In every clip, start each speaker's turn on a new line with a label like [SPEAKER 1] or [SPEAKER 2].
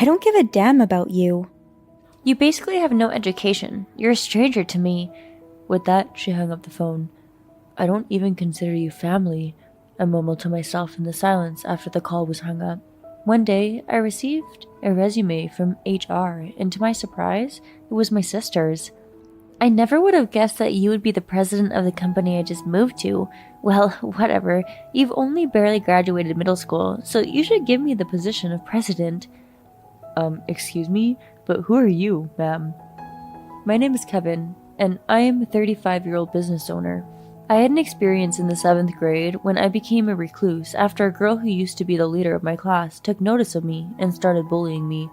[SPEAKER 1] I don't give a damn about you.
[SPEAKER 2] You basically have no education. You're a stranger to me. With that, she hung up the phone. I don't even consider you family, I mumbled to myself in the silence after the call was hung up. One day, I received a resume from HR, and to my surprise, it was my sister's. I never would have guessed that you would be the president of the company I just moved to. Well, whatever. You've only barely graduated middle school, so you should give me the position of president. Excuse me? But who are you, ma'am? My name is Kevin, and I am a 35-year-old business owner. I had an experience in the 7th grade when I became a recluse after a girl who used to be the leader of my class took notice of me and started bullying me.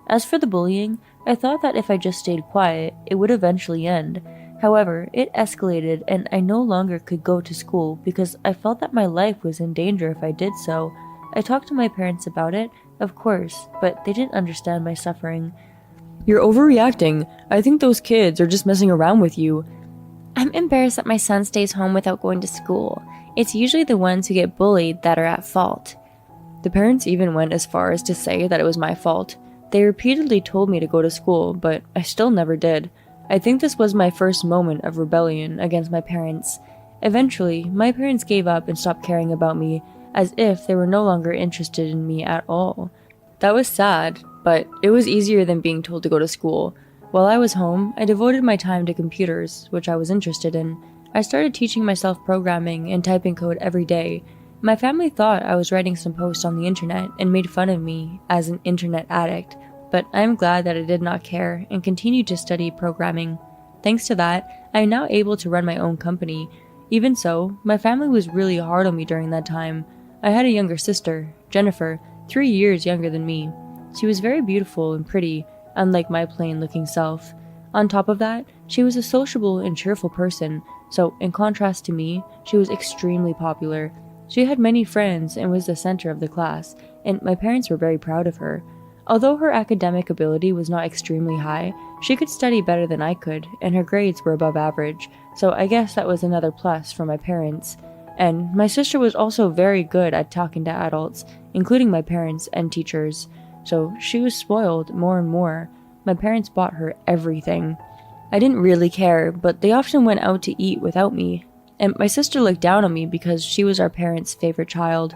[SPEAKER 2] As for the bullying, I thought that if I just stayed quiet, it would eventually end. However, it escalated and I no longer could go to school because I felt that my life was in danger if I did so. I talked to my parents about it, of course, but they didn't understand my suffering. You're overreacting. I think those kids are just messing around with you. I'm embarrassed that my son stays home without going to school. It's usually the ones who get bullied that are at fault. The parents even went as far as to say that it was my fault. They repeatedly told me to go to school, but I still never did. I think this was my first moment of rebellion against my parents. Eventually, my parents gave up and stopped caring about me, as if they were no longer interested in me at all. That was sad, but it was easier than being told to go to school. While I was home, I devoted my time to computers, which I was interested in. I started teaching myself programming and typing code every day. My family thought I was writing some posts on the internet and made fun of me as an internet addict, but I am glad that I did not care and continued to study programming. Thanks to that, I am now able to run my own company. Even so, my family was really hard on me during that time. I had a younger sister, Jennifer, 3 years younger than me. She was very beautiful and pretty, unlike my plain-looking self. On top of that, she was a sociable and cheerful person, so in contrast to me, she was extremely popular. She had many friends and was the center of the class, and my parents were very proud of her. Although her academic ability was not extremely high, she could study better than I could, and her grades were above average, so I guess that was another plus for my parents. And my sister was also very good at talking to adults, including my parents and teachers. So she was spoiled more and more. My parents bought her everything. I didn't really care, but they often went out to eat without me. And my sister looked down on me because she was our parents' favorite child.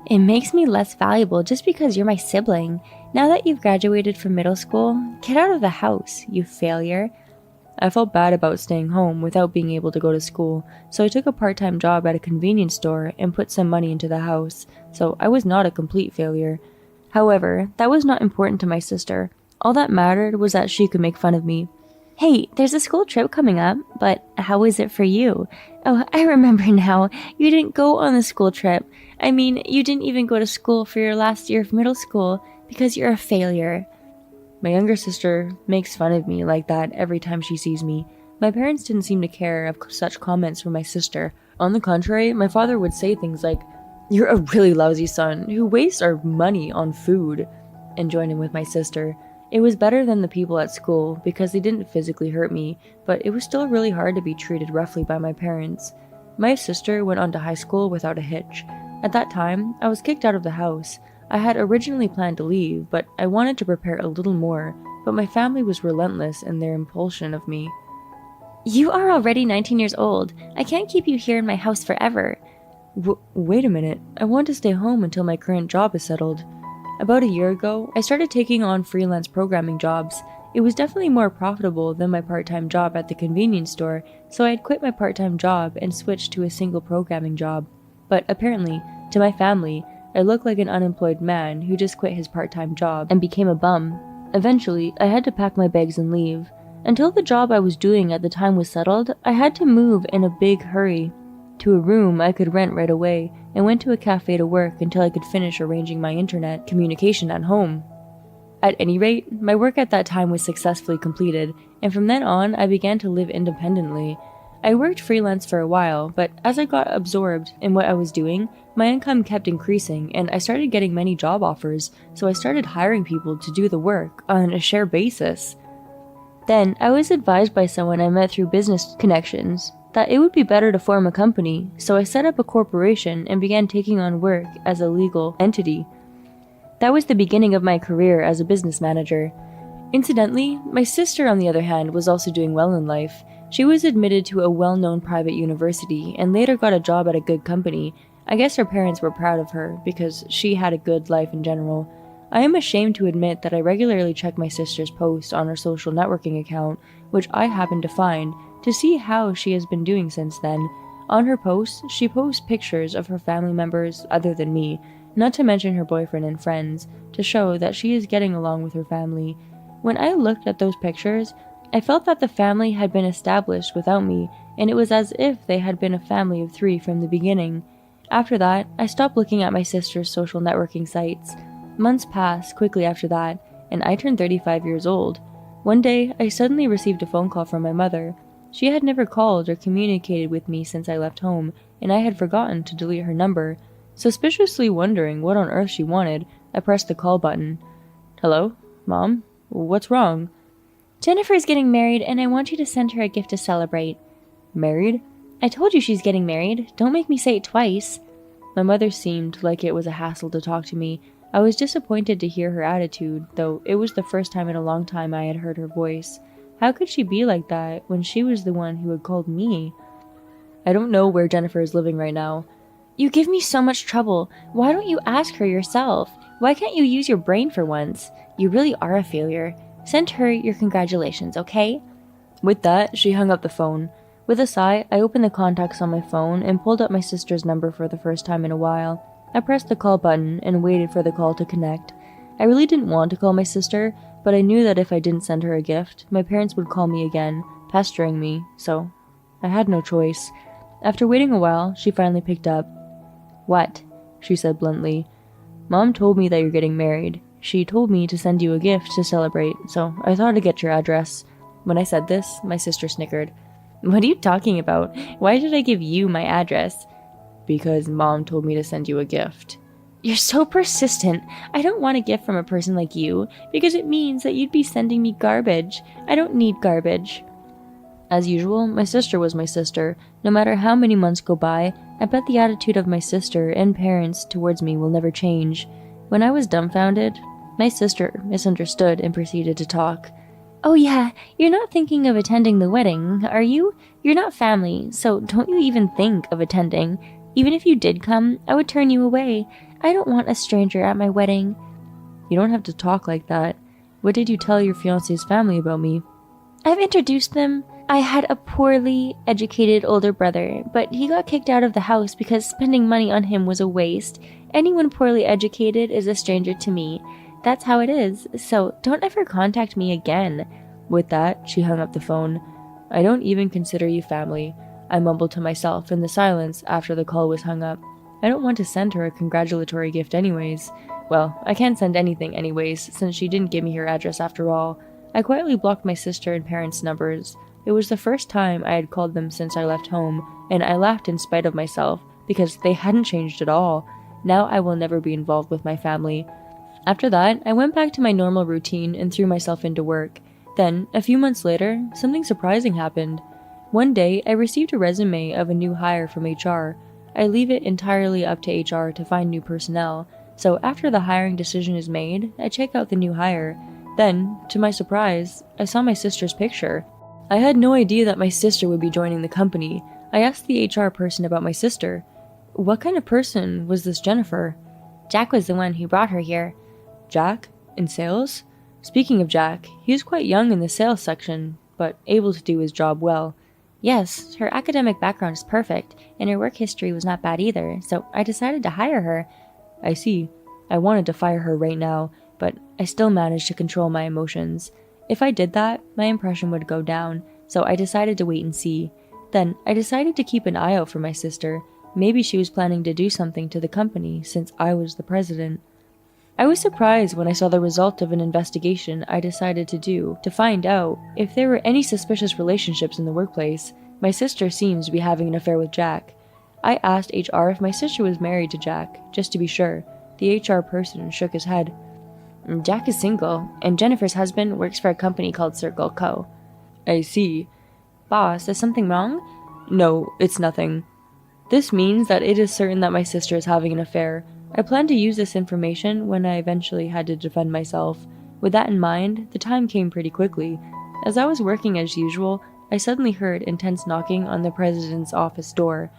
[SPEAKER 2] It makes me less valuable just because you're my sibling. Now that you've graduated from middle school, get out of the house, you failure. I felt bad about staying home without being able to go to school, so I took a part-time job at a convenience store and put some money into the house, so I was not a complete failure. However, that was not important to my sister. All that mattered was that she could make fun of me. Hey, there's a school trip coming up, but how is it for you? Oh, I remember now. You didn't go on the school trip. I mean, you didn't even go to school for your last year of middle school because you're a failure. My younger sister makes fun of me like that every time she sees me. My parents didn't seem to care of such comments from my sister. On the contrary, my father would say things like, "You're a really lousy son who wastes our money on food," and join in with my sister. It was better than the people at school because they didn't physically hurt me, but it was still really hard to be treated roughly by my parents. My sister went on to high school without a hitch. At that time, I was kicked out of the house. I had originally planned to leave, but I wanted to prepare a little more, but my family was relentless in their impulsion of me. You are already 19 years old. I can't keep you here in my house forever. Wait a minute, I want to stay home until my current job is settled. About a year ago, I started taking on freelance programming jobs. It was definitely more profitable than my part-time job at the convenience store, so I had quit my part-time job and switched to a single programming job. But apparently, to my family, I looked like an unemployed man who just quit his part-time job and became a bum. Eventually, I had to pack my bags and leave. Until the job I was doing at the time was settled, I had to move in a big hurry to a room I could rent right away, and went to a cafe to work until I could finish arranging my internet communication at home. At any rate, my work at that time was successfully completed, and from then on I began to live independently. I worked freelance for a while, but as I got absorbed in what I was doing, my income kept increasing and I started getting many job offers, so I started hiring people to do the work on a share basis. Then, I was advised by someone I met through business connections that it would be better to form a company, so I set up a corporation and began taking on work as a legal entity. That was the beginning of my career as a business manager. Incidentally, my sister, on the other hand, was also doing well in life. She was admitted to a well-known private university and later got a job at a good company. I guess her parents were proud of her because she had a good life in general. I am ashamed to admit that I regularly check my sister's posts on her social networking account, which I happen to find, to see how she has been doing since then. On her posts, she posts pictures of her family members other than me, not to mention her boyfriend and friends, to show that she is getting along with her family. When I looked at those pictures, I felt that the family had been established without me, and it was as if they had been a family of 3 from the beginning. After that, I stopped looking at my sister's social networking sites. Months passed quickly after that, and I turned 35 years old. One day, I suddenly received a phone call from my mother. She had never called or communicated with me since I left home, and I had forgotten to delete her number. Suspiciously wondering what on earth she wanted, I pressed the call button. "Hello? Mom? What's wrong?"
[SPEAKER 1] Jennifer's getting married, and I want you to send her a gift to celebrate.
[SPEAKER 2] "Married?"
[SPEAKER 1] I told you she's getting married. Don't make me say it twice.
[SPEAKER 2] My mother seemed like it was a hassle to talk to me. I was disappointed to hear her attitude, though it was the first time in a long time I had heard her voice. How could she be like that when she was the one who had called me? "I don't know where Jennifer is living right now."
[SPEAKER 1] You give me so much trouble. Why don't you ask her yourself? Why can't you use your brain for once? You really are a failure. Send her your congratulations, okay?
[SPEAKER 2] With that, she hung up the phone. With a sigh, I opened the contacts on my phone and pulled up my sister's number for the first time in a while. I pressed the call button and waited for the call to connect. I really didn't want to call my sister, but I knew that if I didn't send her a gift, my parents would call me again, pestering me, so I had no choice. After waiting a while, she finally picked up. "What?" she said bluntly. "Mom told me that you're getting married. She told me to send you a gift to celebrate, so I thought I'd get your address." When I said this, my sister snickered.
[SPEAKER 1] What are you talking about? Why should I give you my address?
[SPEAKER 2] "Because Mom told me to send you a gift."
[SPEAKER 1] You're so persistent. I don't want a gift from a person like you, because it means that you'd be sending me garbage. I don't need garbage.
[SPEAKER 2] As usual, my sister was my sister. No matter how many months go by, I bet the attitude of my sister and parents towards me will never change. When I was dumbfounded, my sister misunderstood and proceeded to talk.
[SPEAKER 1] Oh yeah, you're not thinking of attending the wedding, are you? You're not family, so don't you even think of attending. Even if you did come, I would turn you away. I don't want a stranger at my wedding.
[SPEAKER 2] You don't have to talk like that. What did you tell your fiancé's family about me?
[SPEAKER 1] I've introduced them. I had a poorly educated older brother, but he got kicked out of the house because spending money on him was a waste. Anyone poorly educated is a stranger to me. That's how it is, so don't ever contact me again.
[SPEAKER 2] With that, she hung up the phone. "I don't even consider you family," I mumbled to myself in the silence after the call was hung up. I don't want to send her a congratulatory gift anyways. Well, I can't send anything anyways, since she didn't give me her address after all. I quietly blocked my sister and parents' numbers. It was the first time I had called them since I left home, and I laughed in spite of myself, because they hadn't changed at all. Now I will never be involved with my family. After that, I went back to my normal routine and threw myself into work. Then, a few months later, something surprising happened. One day, I received a resume of a new hire from HR. I leave it entirely up to HR to find new personnel, so after the hiring decision is made, I check out the new hire. Then, to my surprise, I saw my sister's picture. I had no idea that my sister would be joining the company. I asked the HR person about my sister. What kind of person was this Jennifer?
[SPEAKER 1] Jack was the one who brought her here.
[SPEAKER 2] Jack? In sales? Speaking of Jack, he was quite young in the sales section, but able to do his job well.
[SPEAKER 1] Yes, her academic background is perfect, and her work history was not bad either, so I decided to hire her.
[SPEAKER 2] I see. I wanted to fire her right now, but I still managed to control my emotions. If I did that, my impression would go down, so I decided to wait and see. Then, I decided to keep an eye out for my sister. Maybe she was planning to do something to the company since I was the president. I was surprised when I saw the result of an investigation I decided to do to find out if there were any suspicious relationships in the workplace. My sister seems to be having an affair with Jack. I asked HR if my sister was married to Jack, just to be sure. The HR person shook his head.
[SPEAKER 1] Jack is single, and Jennifer's husband works for a company called Circle Co.
[SPEAKER 2] I see.
[SPEAKER 1] Boss, is something wrong?
[SPEAKER 2] No, it's nothing. This means that it is certain that my sister is having an affair. I planned to use this information when I eventually had to defend myself. With that in mind, the time came pretty quickly. As I was working as usual, I suddenly heard intense knocking on the president's office door.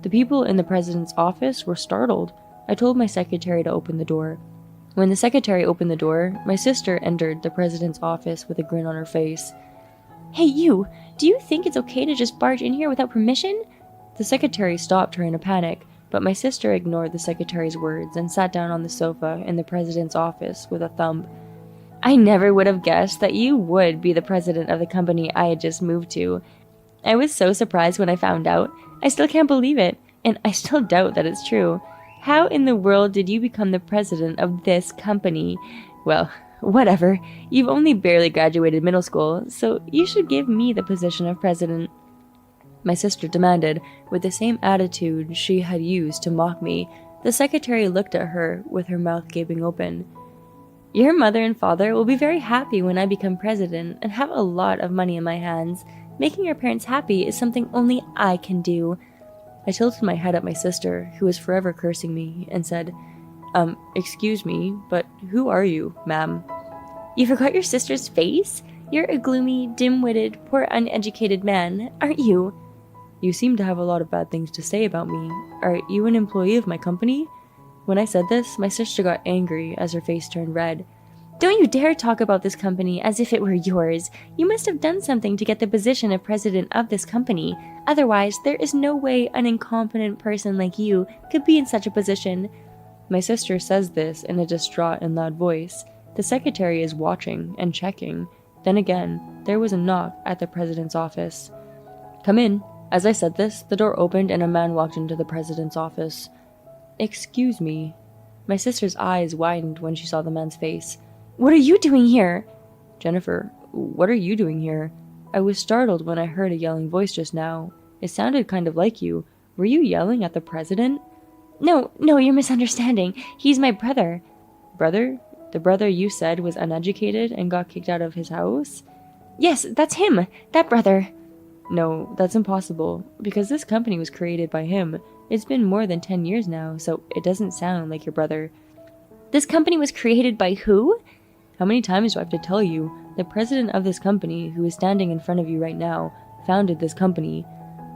[SPEAKER 2] The people in the president's office were startled. I told my secretary to open the door. When the secretary opened the door, my sister entered the president's office with a grin on her face.
[SPEAKER 1] "Hey you, do you think it's okay to just barge in here without permission?"
[SPEAKER 2] The secretary stopped her in a panic, but my sister ignored the secretary's words and sat down on the sofa in the president's office with a thump.
[SPEAKER 1] "I never would have guessed that you would be the president of the company I had just moved to. I was so surprised when I found out. I still can't believe it, and I still doubt that it's true. How in the world did you become the president of this company? Well, whatever. You've only barely graduated middle school, so you should give me the position of president,"
[SPEAKER 2] my sister demanded, with the same attitude she had used to mock me. The secretary looked at her with her mouth gaping open.
[SPEAKER 1] "Your mother and father will be very happy when I become president and have a lot of money in my hands. Making your parents happy is something only I can do."
[SPEAKER 2] I tilted my head at my sister, who was forever cursing me, and said, excuse me, but who are you, ma'am?"
[SPEAKER 1] "You forgot your sister's face? You're a gloomy, dim-witted, poor uneducated man, aren't you?"
[SPEAKER 2] "You seem to have a lot of bad things to say about me. Are you an employee of my company?" When I said this, my sister got angry as her face turned red.
[SPEAKER 1] "Don't you dare talk about this company as if it were yours. You must have done something to get the position of president of this company. Otherwise, there is no way an incompetent person like you could be in such a position."
[SPEAKER 2] My sister says this in a distraught and loud voice. The secretary is watching and checking. Then again, there was a knock at the president's office. "Come in." As I said this, the door opened and a man walked into the president's office. "Excuse me." My sister's eyes widened when she saw the man's face.
[SPEAKER 1] "What are you doing here?"
[SPEAKER 2] "Jennifer, what are you doing here?" I was startled when I heard a yelling voice just now. It sounded kind of like you. Were you yelling at the president?
[SPEAKER 1] No, you're misunderstanding. He's my brother."
[SPEAKER 2] "Brother? The brother you said was uneducated and got kicked out of his house?"
[SPEAKER 1] "Yes, that's him. That brother."
[SPEAKER 2] "No, that's impossible, because this company was created by him. It's been more than 10 years now, so it doesn't sound like your brother."
[SPEAKER 1] "This company was created by who?"
[SPEAKER 2] "How many times do I have to tell you? The president of this company, who is standing in front of you right now, founded this company."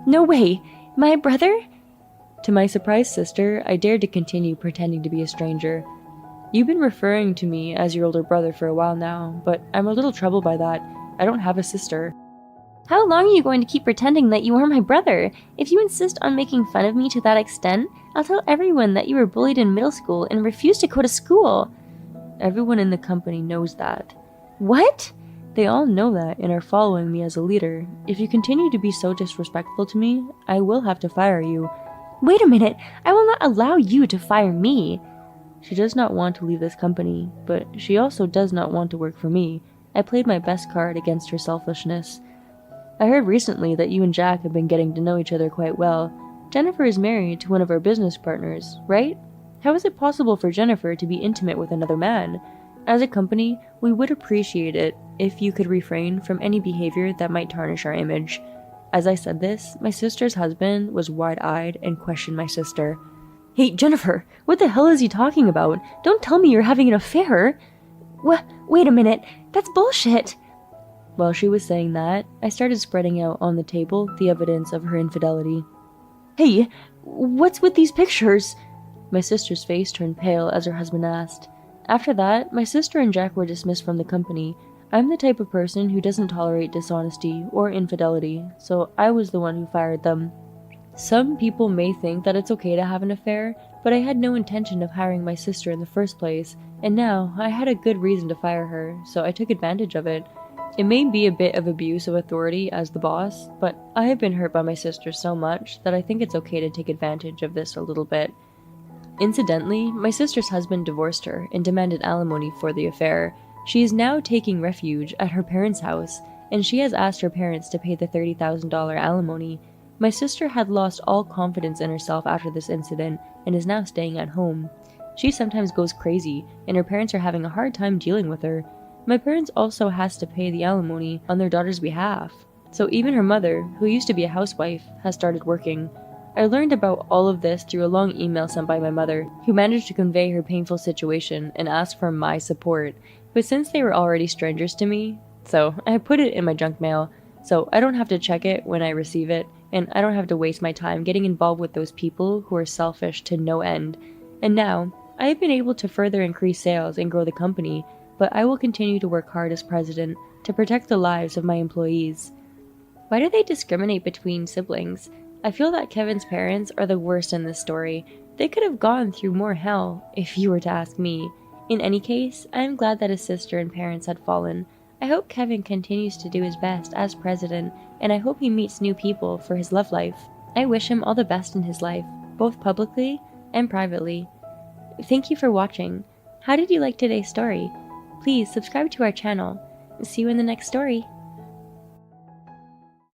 [SPEAKER 1] "No way! My brother?"
[SPEAKER 2] To my surprised sister, I dared to continue pretending to be a stranger. "You've been referring to me as your older brother for a while now, but I'm a little troubled by that. I don't have a sister."
[SPEAKER 1] "How long are you going to keep pretending that you are my brother? If you insist on making fun of me to that extent, I'll tell everyone that you were bullied in middle school and refused to go to school."
[SPEAKER 2] "Everyone in the company knows that."
[SPEAKER 1] "What?"
[SPEAKER 2] "They all know that and are following me as a leader. If you continue to be so disrespectful to me, I will have to fire you."
[SPEAKER 1] "Wait a minute! I will not allow you to fire me."
[SPEAKER 2] She does not want to leave this company, but she also does not want to work for me. I played my best card against her selfishness. "I heard recently that you and Jack have been getting to know each other quite well. Jennifer is married to one of our business partners, right? How is it possible for Jennifer to be intimate with another man? As a company, we would appreciate it if you could refrain from any behavior that might tarnish our image." As I said this, my sister's husband was wide-eyed and questioned my sister. "Hey, Jennifer, what the hell is he talking about? Don't tell me you're having an affair."
[SPEAKER 1] Wait a minute, that's bullshit."
[SPEAKER 2] While she was saying that, I started spreading out on the table the evidence of her infidelity.
[SPEAKER 1] "Hey, what's with these pictures?"
[SPEAKER 2] My sister's face turned pale as her husband asked. After that, my sister and Jack were dismissed from the company. I'm the type of person who doesn't tolerate dishonesty or infidelity, so I was the one who fired them. Some people may think that it's okay to have an affair, but I had no intention of hiring my sister in the first place, and now I had a good reason to fire her, so I took advantage of it. It may be a bit of abuse of authority as the boss, but I have been hurt by my sister so much that I think it's okay to take advantage of this a little bit. Incidentally, my sister's husband divorced her and demanded alimony for the affair. She is now taking refuge at her parents' house, and she has asked her parents to pay the $30,000 alimony. My sister had lost all confidence in herself after this incident and is now staying at home. She sometimes goes crazy, and her parents are having a hard time dealing with her. My parents also has to pay the alimony on their daughter's behalf. So even her mother, who used to be a housewife, has started working. I learned about all of this through a long email sent by my mother, who managed to convey her painful situation and ask for my support, but since they were already strangers to me, so I put it in my junk mail, so I don't have to check it when I receive it, and I don't have to waste my time getting involved with those people who are selfish to no end. And now, I have been able to further increase sales and grow the company, but I will continue to work hard as president to protect the lives of my employees. Why do they discriminate between siblings? I feel that Kevin's parents are the worst in this story. They could have gone through more hell, if you were to ask me. In any case, I am glad that his sister and parents had fallen. I hope Kevin continues to do his best as president, and I hope he meets new people for his love life. I wish him all the best in his life, both publicly and privately. Thank you for watching. How did you like today's story? Please subscribe to our channel. See you in the next story.